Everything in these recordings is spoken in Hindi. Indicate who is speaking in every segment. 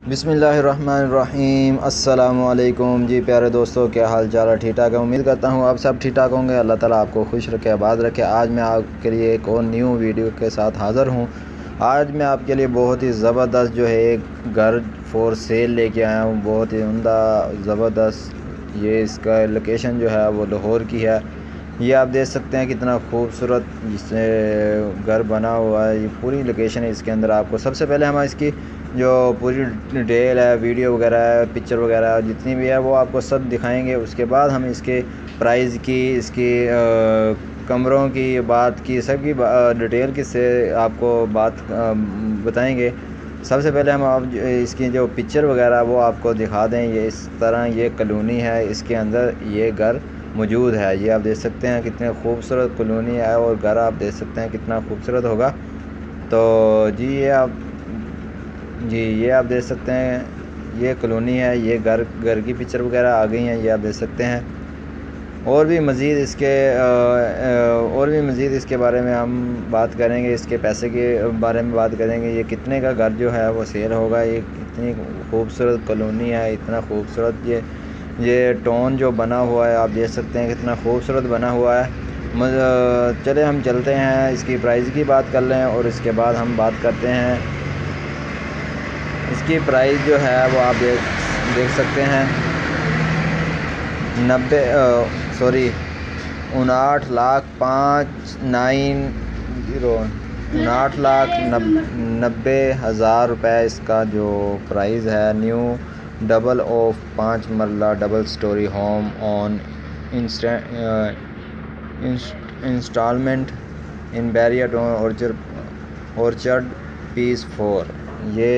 Speaker 1: बिस्मिल्लाहिर्रहमानिर्रहीम अस्सलामुअलैकुम। जी प्यारे दोस्तों, क्या हाल चाल है? ठीक ठाक है। उम्मीद करता हूँ आप सब ठीक ठाक होंगे। अल्लाह ताला आपको खुश रखे, आबाद रखे। आज मैं आपके लिए एक और न्यू वीडियो के साथ हाज़िर हूँ। आज मैं आपके लिए बहुत ही ज़बरदस्त जो है एक घर फॉर सेल लेके आया हूँ। बहुत ही उम्दा ज़बरदस्त। ये इसका लोकेशन जो है वो लाहौर की है। ये आप देख सकते हैं कितना खूबसूरत जिससे घर बना हुआ है। ये पूरी लोकेशन है इसके अंदर। आपको सबसे पहले हम इसकी जो पूरी डिटेल है, वीडियो वगैरह है, पिक्चर वगैरह है, जितनी भी है वो आपको सब दिखाएंगे। उसके बाद हम इसके प्राइस की, इसकी कमरों की बात की, सब की डिटेल किससे आपको बात बताएंगे। सबसे पहले हम आप इसकी जो पिक्चर वगैरह वो आपको दिखा दें। ये इस तरह ये कॉलोनी है, इसके अंदर ये घर मौजूद है। ये आप देख सकते हैं कितने खूबसूरत कॉलोनी है और घर आप देख सकते हैं कितना खूबसूरत होगा। तो ये आप देख सकते हैं ये कॉलोनी है। ये घर की पिक्चर वगैरह आ गई हैं, ये आप देख सकते हैं। और भी मज़ीद इसके बारे में हम बात करेंगे। इसके पैसे के बारे में बात करेंगे। ये कितने का घर जो है वो सेल होगा। ये इतनी खूबसूरत कॉलोनी है, इतना खूबसूरत ये टाउन जो बना हुआ है आप देख सकते हैं कितना खूबसूरत बना हुआ है। चले हम चलते हैं, इसकी प्राइस की बात कर लें और इसके बाद हम बात करते हैं। इसकी प्राइस जो है वो आप देख सकते हैं 59,90,90,000 रुपये इसका जो प्राइस है। New double of 5 marla double storey home on instalment in Bahria town orchard piece 4। ये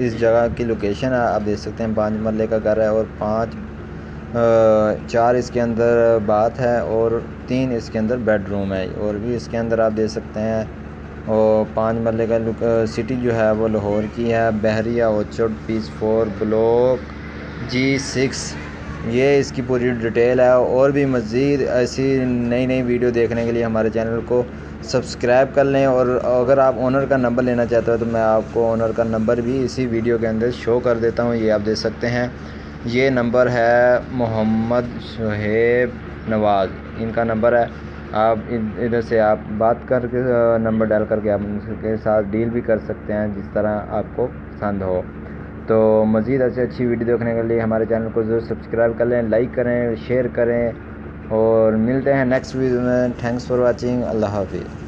Speaker 1: इस जगह की लोकेशन है। आप देख सकते हैं 5 मरले का घर है और 4 इसके अंदर बाथ है और 3 इसके अंदर बेडरूम है। और भी इसके अंदर आप देख सकते हैं और 5 मरले का सिटी जो है वो लाहौर की है। बहरिया ऑर्चर्ड पीस 4 ब्लॉक G6। ये इसकी पूरी डिटेल है। और भी मज़ीद ऐसी नई वीडियो देखने के लिए हमारे चैनल को सब्सक्राइब कर लें। और अगर आप ओनर का नंबर लेना चाहते हो तो मैं आपको ओनर का नंबर भी इसी वीडियो के अंदर शो कर देता हूँ। ये आप देख सकते हैं, ये नंबर है मोहम्मद शुहेब नवाज़, इनका नंबर है। आप इधर से आप बात करके नंबर डाल करके आप उनके साथ डील भी कर सकते हैं जिस तरह आपको पसंद हो। तो मज़ीद अच्छी वीडियो देखने के लिए हमारे चैनल को ज़रूर सब्सक्राइब कर लें, लाइक करें, शेयर करें और मिलते हैं नेक्स्ट वीडियो में। Thanks for watching. अल्लाह हाफिज़।